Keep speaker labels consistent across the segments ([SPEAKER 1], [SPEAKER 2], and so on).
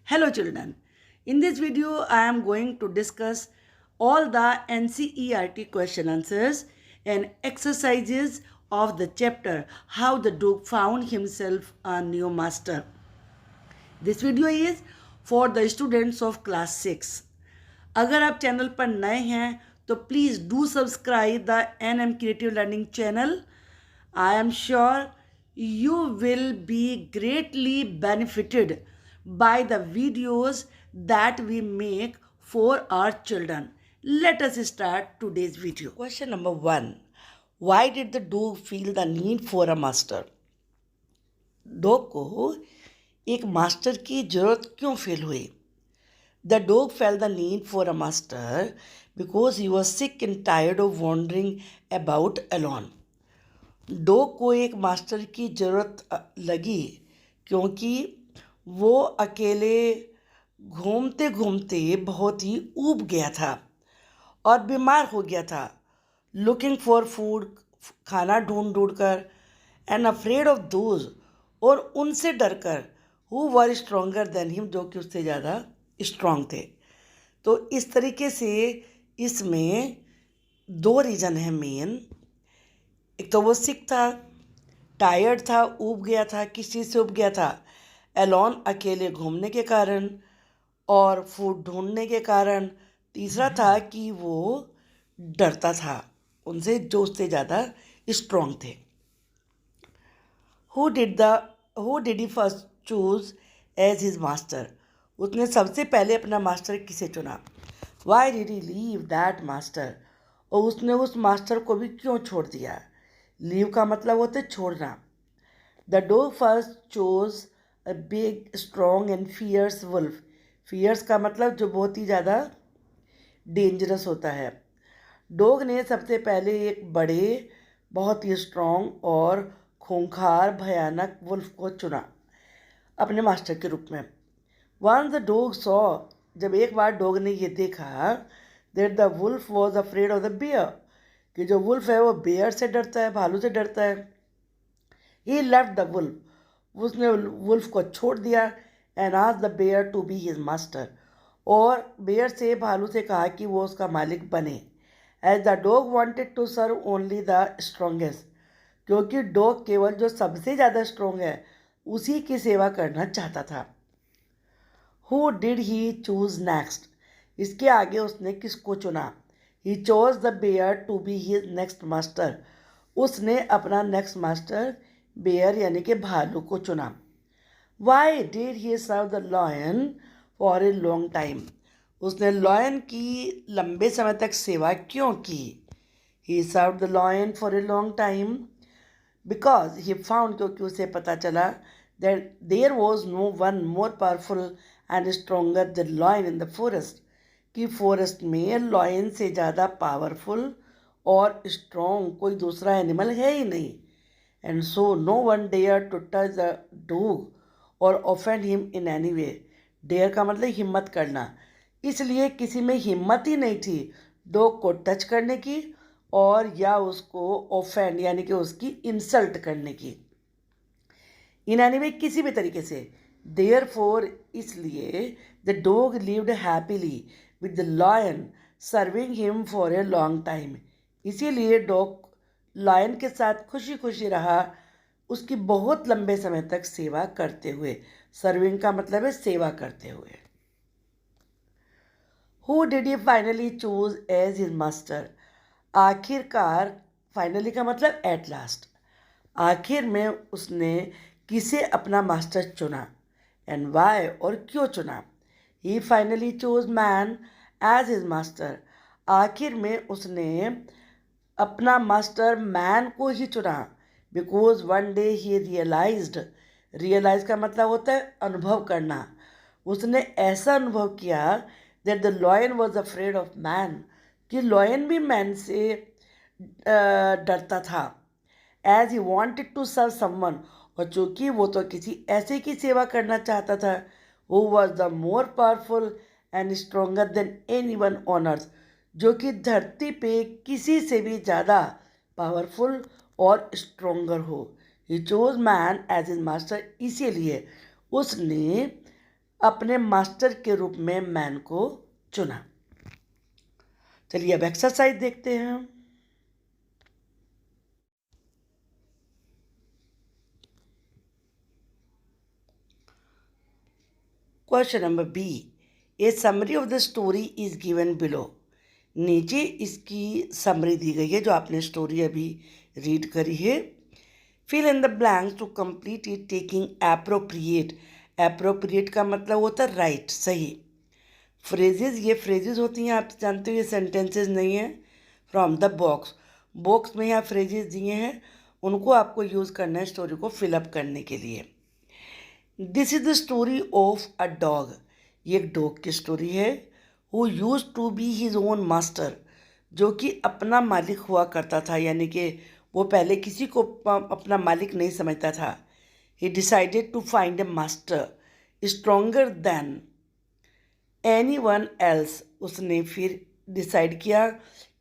[SPEAKER 1] Hello children. In this video I am going to discuss all the NCERT question answers and exercises of the chapter How the Dog Found Himself a New Master. This video is for the students of class 6. अगर आप channel पर नए हैं तो please do subscribe the NM Creative Learning channel. I am sure you will be greatly benefited by the videos that we make for our children. Let us start today's video. Question number 1. Why did the dog feel the need for a master? Dog को एक master की ज़रूरत क्यों feel हुई? The dog felt the need for a master because he was sick and tired of wandering about alone. Dog को एक master की ज़रूरत लगी क्योंकि वो अकेले घूमते घूमते बहुत ही ऊब गया था और बीमार हो गया था. लुकिंग फॉर फूड, खाना ढूंढ कर, एंड अफ्रेड ऑफ दोज, और उनसे डर कर, who were stronger than him, जो कि उससे ज़्यादा स्ट्रॉन्ग थे. तो इस तरीके से इसमें दो रीज़न है मेन. एक तो वो सिक था, टायर्ड था, ऊब गया था. किस चीज़ से ऊब गया था? एलोन, अकेले घूमने के कारण, और फूड ढूंढने के कारण. तीसरा था कि वो डरता था उनसे जो उससे ज़्यादा स्ट्रॉन्ग थे. Who did he first choose as his master? उसने सबसे पहले अपना मास्टर किसे चुना? Why did he leave that master? और उसने उस मास्टर को भी क्यों छोड़ दिया? लीव का मतलब होता है छोड़ना. The dog first chose a big strong and fierce wolf. Fierce का मतलब जो बहुत ही ज़्यादा डेंजरस होता है. डॉग ने सबसे पहले एक बड़े, बहुत ही स्ट्रॉन्ग और खूंखार भयानक वुल्फ को चुना अपने मास्टर के रूप में. वंस द डॉग सॉ, जब एक बार डॉग ने ये देखा, that the wolf was afraid of the bear, कि जो वुल्फ है वो बेयर से डरता है, भालू से डरता है. ही लेफ्ट द वुल्फ, उसने वुल्फ को छोड़ दिया. And asked the bear to be his master, और बेयर से, भालू से कहा कि वो उसका मालिक बने. As the dog wanted to serve only the strongest, क्योंकि डॉग केवल जो सबसे ज़्यादा स्ट्रॉन्ग है उसी की सेवा करना चाहता था. Who did he choose next? इसके आगे उसने किसको चुना? He chose the bear to be his next master. उसने अपना नेक्स्ट मास्टर बेयर यानी कि भालू को चुना. Why did he serve the lion for a long time? उसने लॉयन की लंबे समय तक सेवा क्यों की? He serve the lion for a long time because he found, क्योंकि उसे पता चला, that there was no one more powerful and stronger the lion in the forest, कि फॉरेस्ट में लॉयन से ज़्यादा पावरफुल और स्ट्रॉन्ग कोई दूसरा एनिमल है ही नहीं. And so no one dare to touch the dog or offend him in any way. Dare का मतलब हिम्मत करना, इसलिए किसी में हिम्मत ही नहीं थी डॉग को टच करने की और या उसको ऑफेंड यानी कि उसकी इंसल्ट करने की. इन एनी वे, किसी भी तरीके से. देयर फोर, इसलिए the dog lived happily with the lion serving him for a long time. इसीलिए डॉग लॉयन के साथ खुशी खुशी रहा, उसकी बहुत लंबे समय तक सेवा करते हुए. सर्विंग का मतलब है सेवा करते हुए. Who did he finally choose as his master? आखिरकार, फाइनली का मतलब एट लास्ट, आखिर में उसने किसे अपना मास्टर चुना. एंड वाई, और क्यों चुना? He finally chose man as his master. आखिर में उसने अपना मास्टर मैन को ही चुना. Because one day he realize का मतलब होता है अनुभव करना. उसने ऐसा अनुभव किया that the lion was afraid of man, कि लॉयन भी मैन से डरता था. As he wanted to serve someone, और चूँकि वो तो किसी ऐसे की सेवा करना चाहता था, who was the more powerful and stronger then any one on earth, जो कि धरती पे किसी से भी ज़्यादा पावरफुल और स्ट्रोंगर हो. He chose man as his master, इसीलिए उसने अपने मास्टर के रूप में मैन को चुना। चलिए अब एक्सरसाइज देखते हैं। Question number B, a summary of the story is given below. नीचे इसकी समरी दी गई है जो आपने स्टोरी अभी रीड करी है। Fill in the blanks to complete it taking appropriate. Appropriate का मतलब होता है राइट, सही। फ्रेजेस, ये फ्रेजेस होती हैं, आप जानते हो ये सेंटेंसेस नहीं है। फ्रॉम द बॉक्स, बॉक्स में यहाँ फ्रेजेस दिए हैं, उनको आपको यूज़ करना है स्टोरी को फिलअप करने के लिए। This is the story of a dog. ये एक डॉग की स्टोरी है। Who used to be his own master, जो कि अपना मालिक हुआ करता था, यानी कि वो पहले किसी को अपना मालिक नहीं समझता था। He decided to find a master stronger than any one else. उसने फिर डिसाइड किया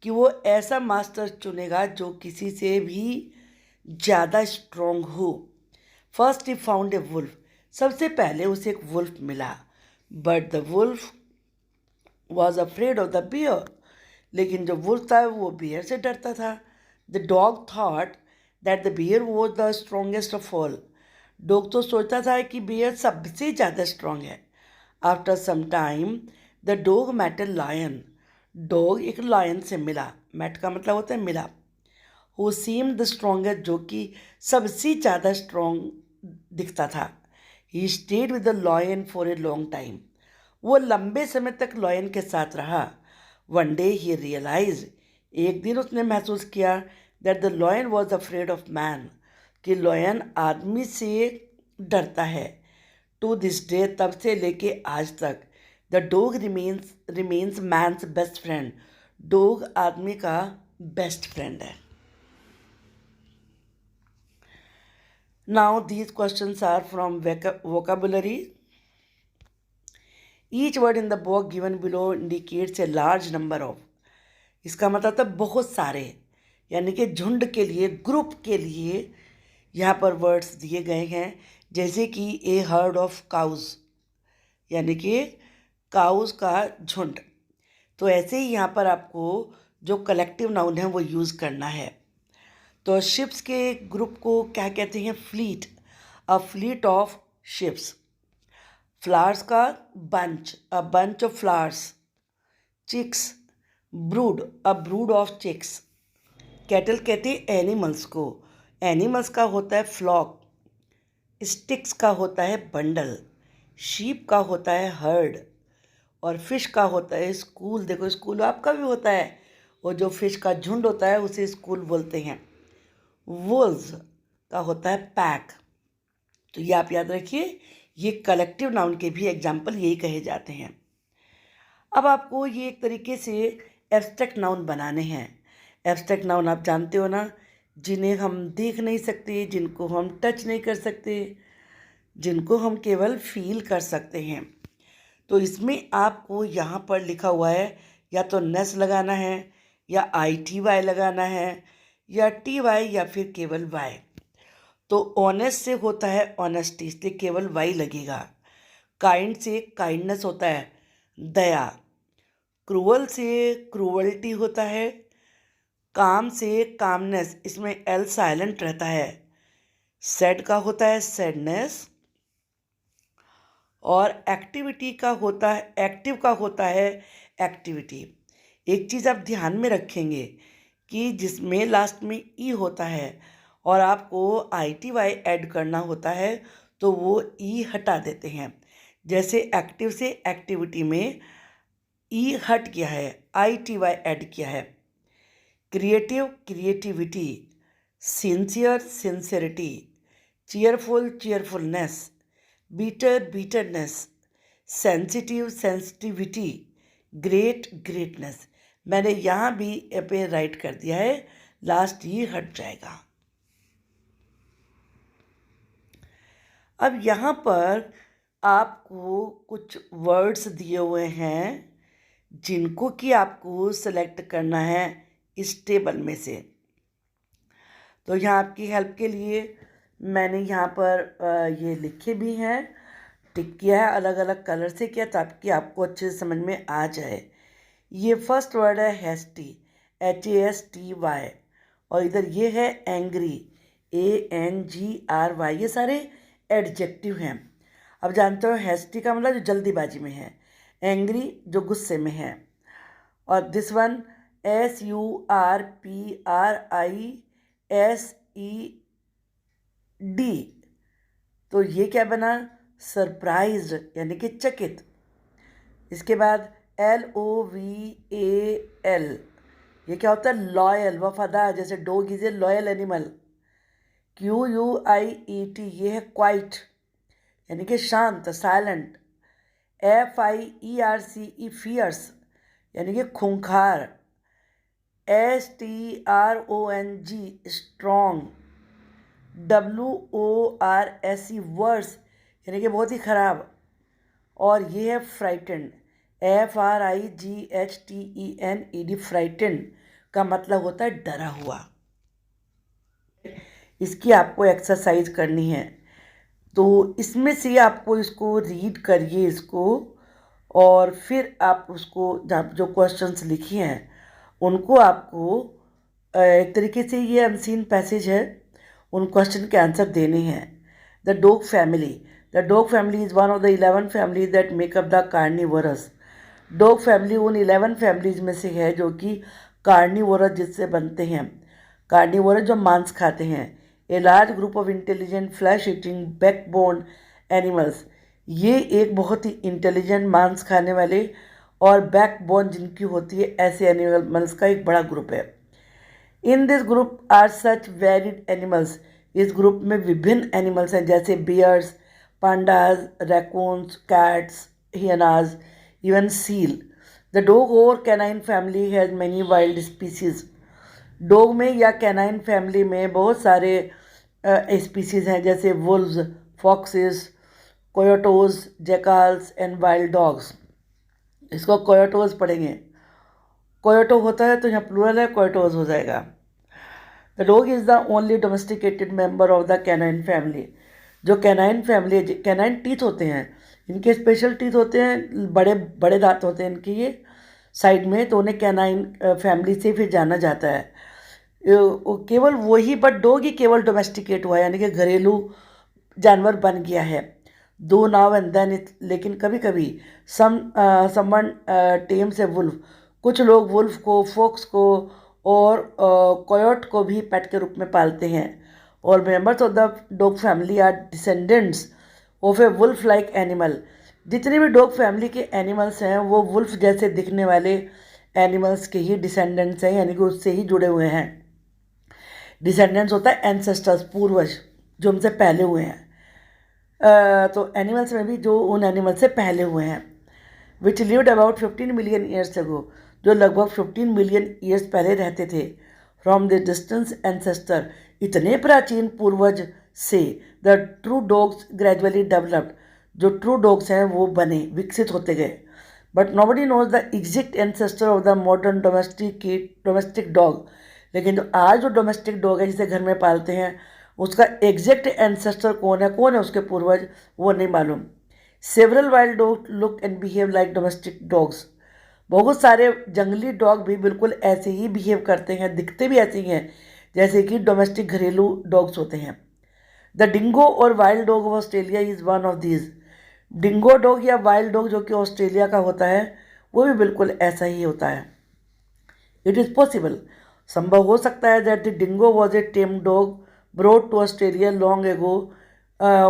[SPEAKER 1] कि वो ऐसा मास्टर चुनेगा जो किसी से भी ज़्यादा स्ट्रोंग हो। First he found a wolf. सबसे पहले उसे एक वुल्फ मिला। But the wolf was afraid of the bear. लेकिन जो वुल्फ था वो बियर से डरता था। The dog thought that the bear was the strongest of all. Dog तो सोचता था कि बियर सबसे ज़्यादा स्ट्रांग है। After some time the dog met a lion. Dog एक लायन से मिला। मेट का मतलब होता है मिला। हु सीम्ड द स्ट्रोंगेस्ट, जो कि सबसे ज़्यादा स्ट्रॉन्ग दिखता था। He stayed with the lion for a long time. वो लंबे समय तक लॉयन के साथ रहा। वन डे ही रियलाइज, एक दिन उसने महसूस किया that the lion was afraid of man, कि लॉयन आदमी से डरता है। टू दिस डे, तब से लेके आज तक, the dog remains man's best friend. Dog आदमी का बेस्ट फ्रेंड है। Now these questions are from vocabulary. Each word in the box given below indicates a large number of. इसका मतलब था बहुत सारे, यानी कि झुंड के लिए, ग्रुप के लिए यहाँ पर वर्ड्स दिए गए हैं। जैसे कि ए हर्ड ऑफ काउज, यानी कि काउज का झुंड। तो ऐसे ही यहाँ पर आपको जो कलेक्टिव नाउन है वो यूज़ करना है। तो शिप्स के ग्रुप को क्या कहते हैं? Fleet. A fleet of ships. Flowers का bunch, a bunch of flowers. Chicks, brood, a brood of chicks. Cattle कहते हैं एनिमल्स को। एनिमल्स का होता है फ्लॉक। स्टिक्स का होता है बंडल। शीप का होता है हर्ड। और फिश का होता है स्कूल। देखो स्कूल आपका भी होता है, और जो फिश का झुंड होता है उसे स्कूल बोलते हैं। वुल्व्स का होता है पैक। तो ये आप याद रखिए, ये कलेक्टिव नाउन के भी एग्जाम्पल यही कहे जाते हैं। अब आपको ये एक तरीके से एब्स्ट्रैक्ट नाउन बनाने हैं। एब्स्ट्रैक्ट नाउन आप जानते हो ना, जिन्हें हम देख नहीं सकते, जिनको हम टच नहीं कर सकते, जिनको हम केवल फील कर सकते हैं। तो इसमें आपको यहाँ पर लिखा हुआ है, या तो नेस लगाना है, या ITY लगाना है, या TY, या फिर केवल वाई। तो ऑनेस्ट से होता है ऑनेस्टी, इसलिए केवल वाई लगेगा। काइंड से काइंडनेस होता है दया। क्रूअल से क्रूअल्टी होता है। काम से कामनेस, इसमें एल साइलेंट रहता है। सैड का होता है सैडनेस। और एक्टिविटी का होता है, एक्टिव का होता है एक्टिविटी। एक चीज़ आप ध्यान में रखेंगे कि जिसमें लास्ट में ई होता है और आपको ITY ऐड करना होता है, तो वो ई हटा देते हैं। जैसे एक्टिव से एक्टिविटी में ई हट गया है, ITY ऐड किया है। Creative creativity, sincere sincerity, cheerful cheerfulness, bitter bitterness, sensitive sensitivity, great greatness. मैंने यहाँ भी पे राइट कर दिया है, लास्ट ये हट जाएगा। अब यहाँ पर आपको कुछ वर्ड्स दिए हुए हैं जिनको कि आपको सेलेक्ट करना है इस टेबल में से। तो यहाँ आपकी हेल्प के लिए मैंने यहाँ पर ये लिखे भी हैं। टिक किया है अलग अलग कलर से किया ताकि आपको अच्छे से समझ में आ जाए। ये फर्स्ट वर्ड है हैस्टी, HASTY, और इधर ये है एंग्री, ANGRY। ये सारे एडजेक्टिव हैं। अब जानते हो हैस्टी का मतलब जो जल्दीबाजी में है, एंग्री जो गुस्से में है, और दिस वन SURPRISED, तो ये क्या बना, सरप्राइज्ड यानी कि चकित। इसके बाद LOVAL, ये क्या होता है, लॉयल, वफादार, जैसे dog is a loyal animal. QUIET, ये है क्वाइट यानी कि शांत, साइलेंट। FIERCE, फियर्स यानी कि खूंखार। STRONG, strong. WORSE, वर्स यानी कि बहुत ही खराब। और ये है फ्राइटेंड, FRIGHTENED, फ्राइटेंड का मतलब होता है डरा हुआ। इसकी आपको एक्सरसाइज करनी है, तो इसमें से आपको इसको रीड करिए इसको, और फिर आप उसको जो क्वेश्चंस लिखे हैं उनको आपको एक तरीके से, ये अनसीन पैसेज है, उन क्वेश्चन के आंसर देने हैं। The dog family, the dog family is one of the 11 family that makeup the carnivorous. Dog family उन 11 फैमिलीज में से है जो कि कार्निवोरस जिससे बनते हैं। कार्निवोरस जो मांस खाते हैं। A large group of intelligent flesh eating backbone animals, ये एक बहुत ही इंटेलिजेंट मांस खाने वाले और बैकबोन जिनकी होती है ऐसे एनिमल्स का एक बड़ा ग्रुप है। In this group are such varied animals, इस ग्रुप में विभिन्न एनिमल्स हैं जैसे bears, pandas, raccoons, cats, hyenas, even seal. The dog or canine family has many wild species. Dog में या कैनाइन फैमिली में बहुत सारे स्पीसीज हैं जैसे wolves, foxes, coyotes, jackals and wild dogs. इसको कोयोटोज पढ़ेंगे, कोयोटो होता है तो यहाँ प्लूरल है, कोयोटोज हो जाएगा। The dog is the only domesticated member of the canine family. जो कैनाइन फैमिली, कैनाइन टीथ होते हैं, इनके स्पेशल टीथ होते हैं, बड़े बड़े दांत होते हैं इनके ये साइड में, तो उन्हें कैनाइन फैमिली से फिर जाना जाता है। केवल वही, बट डॉग ही केवल डोमेस्टिकेट हुआ यानी कि घरेलू जानवर बन गया है। दो नाउ एंड देन, लेकिन कभी कभी समवन टेम्स ए वुल्फ, कुछ लोग वुल्फ को, फॉक्स को और कोयोट को भी पेट के रूप में पालते हैं। और members of the dog family are descendants of a wolf like animal. जितने भी डॉग फैमिली के एनिमल्स हैं वो वुल्फ जैसे दिखने वाले एनिमल्स के ही डिसेंडेंट्स हैं, यानी कि उससे ही जुड़े हुए हैं। डिसेंडेंट्स होता है एंसेस्टर्स, पूर्वज जो हमसे पहले हुए हैं। तो एनिमल्स में भी जो उन एनिमल से पहले हुए हैं। Which lived about 15 million years ago, जो लगभग 15 मिलियन ईयर्स पहले रहते थे। फ्रॉम द डिस्टेंस एंसेस्टर, इतने प्राचीन पूर्वज से the true dogs gradually developed, जो ट्रू डॉग्स हैं वो बने, विकसित होते गए। But nobody knows the exact ancestor of the modern domestic dog. लेकिन जो आज जो डोमेस्टिक डॉग है जिसे घर में पालते हैं, उसका एग्जैक्ट एंसेस्टर कौन है उसके पूर्वज, वो नहीं मालूम। Several wild dog look and behave like domestic dogs. बहुत सारे जंगली डॉग भी बिल्कुल ऐसे ही बिहेव करते हैं, दिखते भी ऐसे ही हैं जैसे कि डोमेस्टिक घरेलू डॉग्स होते हैं। द डिंगो और wild dog of Australia is one of these. Dingo dog या वाइल्ड डॉग जो कि ऑस्ट्रेलिया का होता है वो भी बिल्कुल ऐसा ही होता है। इट इज़ पॉसिबल, संभव हो सकता है that the dingo was a tame dog brought to Australia long ago.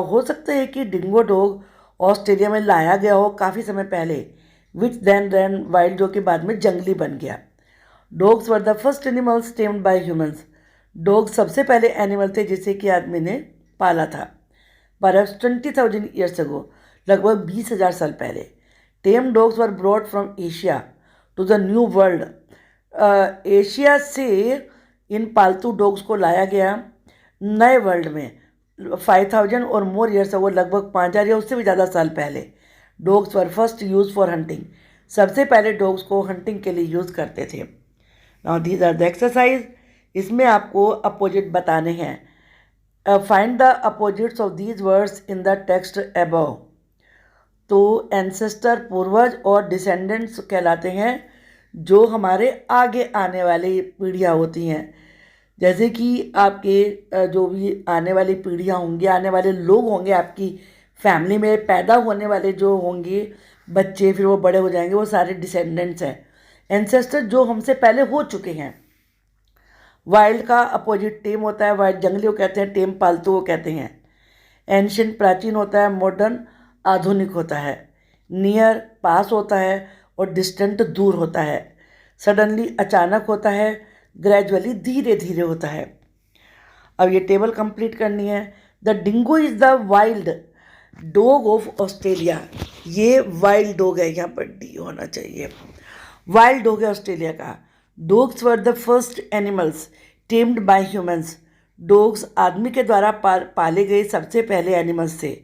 [SPEAKER 1] हो सकता है कि डिंगो डॉग ऑस्ट्रेलिया में लाया गया हो काफ़ी समय पहले, विच देन रैन वाइल्ड, जो कि बाद में जंगली बन गया। Dogs were the first animals tamed by humans. Dog सबसे पहले एनिमल थे जिसे कि आदमी ने पाला था। परहैप्स 20,000 ईयर्स अगो, लगभग 20,000 साल पहले। Tame dogs were brought from Asia to the new world. Asia से इन पालतू डॉग्स को लाया गया नए वर्ल्ड में 5,000 और मोर ईयर्स अगो, लगभग 5,000 या उससे भी ज़्यादा साल पहले। Dogs were first use for hunting. सबसे पहले डॉग्स को हंटिंग के लिए यूज़ करते थे। Now these are the exercise. इसमें आपको अपोजिट बताने हैं। Find the opposites of these words in the text above. तो एंसेस्टर पूर्वज और डिसेंडेंट्स कहलाते हैं जो हमारे आगे आने वाली पीढ़ियाँ होती हैं। जैसे कि आपके जो भी आने वाली पीढ़ियाँ होंगी, आने वाले लोग होंगे, आपकी फैमिली में पैदा होने वाले जो होंगे बच्चे, फिर वो बड़े हो जाएंगे, वो सारे डिसेंडेंट्स हैं, एंसेस्टर जो हमसे पहले हो चुके हैं। वाइल्ड का अपोजिट टेम होता है। वाइल्ड जंगली को कहते हैं, टेम पालतू को कहते हैं। एंशियंट प्राचीन होता है, मॉडर्न आधुनिक होता है। नियर पास होता है और डिस्टेंट दूर होता है। सडनली अचानक होता है, ग्रेजुअली धीरे धीरे होता है। अब ये टेबल कंप्लीट करनी है। The dingo is the wild dog of Australia. ये वाइल्ड डॉग है, यहाँ पर डी होना चाहिए। वाइल्ड डॉग है ऑस्ट्रेलिया का। Dogs were the first animals tamed by humans. Dogs आदमी के द्वारा पाले गए सबसे पहले एनिमल्स थे।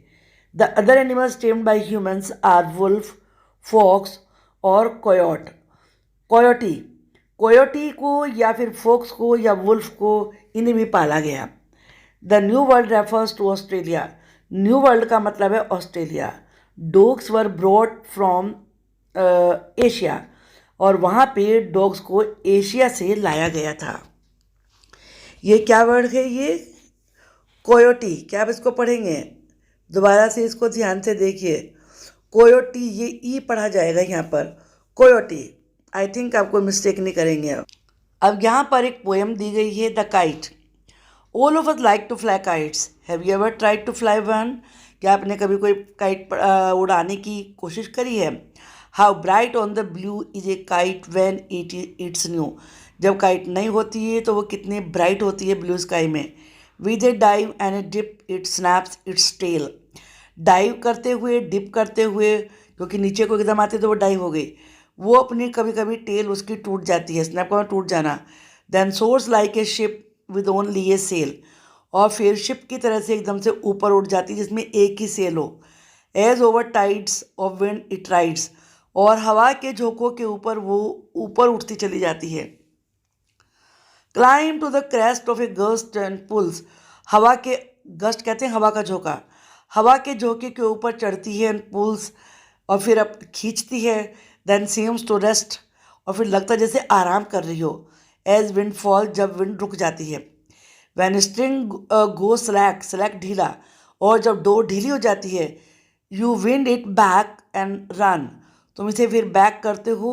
[SPEAKER 1] The other animals tamed by humans are wolf, fox और कोयोट। कोयोटी, कोयोटी को या फिर फॉक्स को या वुल्फ को, इन्हें भी पाला गया। The new world refers to Australia. New world का मतलब है ऑस्ट्रेलिया। Dogs were brought from Asia, और वहाँ पे डॉग्स को एशिया से लाया गया था। ये क्या वर्ड है? ये कोयोटी। क्या आप इसको पढ़ेंगे? दोबारा से इसको ध्यान से देखिए। कोयोटी, ये ई पढ़ा जाएगा यहाँ पर, कोयोटी। आई थिंक आप कोई मिस्टेक नहीं करेंगे। अब यहाँ पर एक पोएम दी गई है, the kite. All of us like to fly kites, have you ever tried to fly one? क्या आपने कभी कोई काइट उड़ाने की कोशिश करी है? How bright on the blue is a kite when it's new. जब काइट नहीं होती है तो वो कितनी ब्राइट होती है ब्लू स्काई में। With a dive and a dip it snaps its tail. Dive करते हुए, डिप करते हुए, क्योंकि नीचे को एकदम आते तो वो डाइव हो गई, वो अपनी कभी कभी टेल उसकी टूट जाती है, स्नैप का टूट जाना। Then soars like a ship with only a sail. और फिर शिप की तरह से एकदम से ऊपर उठ जाती है जिसमें एक ही सेल हो। As over tides of wind it rides. और हवा के झोंकों के ऊपर वो ऊपर उठती चली जाती है। Climb to the crest of a gust and pulls. हवा के, गस्ट कहते हैं हवा का झोंका, हवा के झोंके के ऊपर चढ़ती है, एंड पुल्स, और फिर अब खींचती है। देन सीम्स टू रेस्ट, और फिर लगता है जैसे आराम कर रही हो। एज विंड फॉल, जब विंड रुक जाती है। वैन स्ट्रिंग गो स्लैक, स्लैक ढीला, और जब डोर ढीली हो जाती है। You wind it back and run, तुम इसे फिर बैक करते हो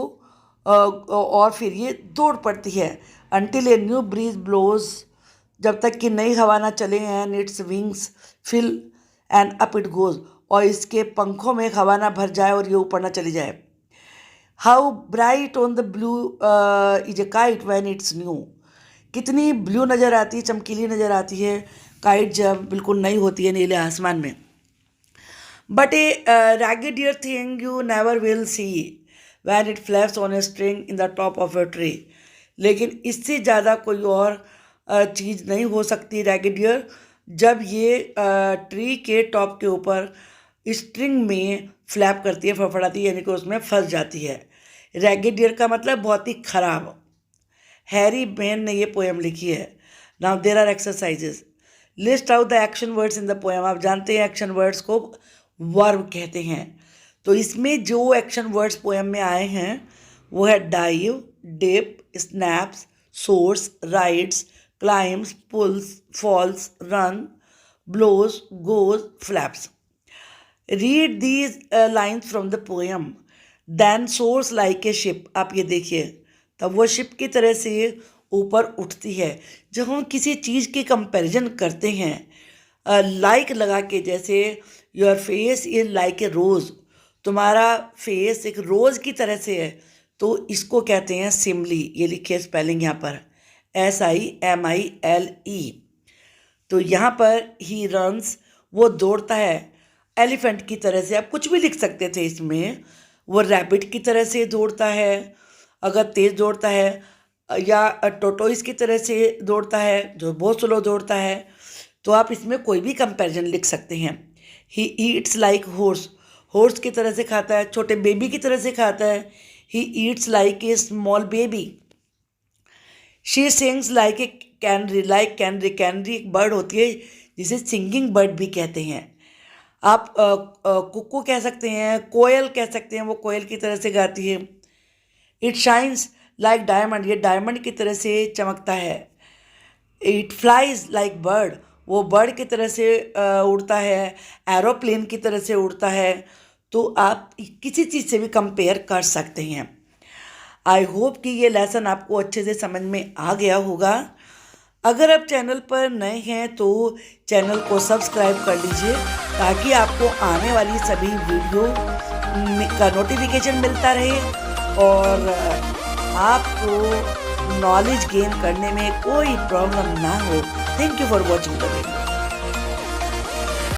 [SPEAKER 1] और फिर ये दौड़ पड़ती है। Until a new breeze blows, जब तक कि नई हवा ना चले हैं। Its wings fill and up it goes, और इसके पंखों में हवा ना भर जाए और ये ऊपर ना चली जाए। How bright on the blue is a kite when it's new. कितनी ब्लू नज़र आती है, चमकीली नज़र आती है काइट जब बिल्कुल नई होती है नीले आसमान में। But A raggedier thing you never will see when it flaps on a string in the top of a tree। लेकिन इससे ज़्यादा कोई और चीज़ नहीं हो सकती रैगेडियर, जब ये ट्री के टॉप के ऊपर स्ट्रिंग में फ्लैप करती है, फड़फड़ाती है, यानी कि उसमें फंस जाती है। रैगेडियर का मतलब बहुत ही खराब। हैरी बेन ने ये पोएम लिखी है। Now there are exercises. List out the action words in the poem. आप जानते हैं एक्शन वर्ड्स को वर्ब कहते हैं। तो इसमें जो एक्शन वर्ड्स पोएम में आए हैं वो है dive, dip, snaps, soars, rides, climbs, pulls, falls, run, blows, goes, flaps. Read these lines from the poem. Then soars like a ship. आप ये देखिए, तब वो शिप की तरह से ऊपर उठती है। जब हम किसी चीज़ की कंपैरिजन करते हैं लाइक लगा के, जैसे your face is like a rose, तुम्हारा फेस एक रोज़ की तरह से है, तो इसको कहते हैं सिमली। ये लिखिए स्पेलिंग यहाँ पर, SIMILE। तो यहाँ पर ही रन्स, वो दौड़ता है एलिफेंट की तरह से। आप कुछ भी लिख सकते थे इसमें। वो रैबिट की तरह से दौड़ता है अगर तेज़ दौड़ता है, या टोटोइस की तरह से दौड़ता है जो बहुत स्लो दौड़ता है। तो आप इसमें कोई भी कंपैरिजन लिख सकते हैं। He eats like horse, horse की तरह से खाता है, छोटे बेबी की तरह से खाता है। He eats like a small baby. She sings like a canary, like canary. Canary एक बर्ड होती है जिसे सिंगिंग बर्ड भी कहते हैं। आप कुक्कू कह सकते हैं, कोयल कह सकते हैं, वो कोयल की तरह से गाती है। इट शाइन्स लाइक डायमंड, ये डायमंड की तरह से चमकता है। इट फ्लाइज लाइक बर्ड, वो बर्ड की तरह से उड़ता है, एरोप्लेन की तरह से उड़ता है। तो आप किसी चीज़ से भी कंपेयर कर सकते हैं। आई होप कि ये लेसन आपको अच्छे से समझ में आ गया होगा। अगर आप चैनल पर नए हैं तो चैनल को सब्सक्राइब कर लीजिए, ताकि आपको आने वाली सभी वीडियो का नोटिफिकेशन मिलता रहे और आपको नॉलेज गेन करने में कोई प्रॉब्लम ना हो। Thank you for watching the video.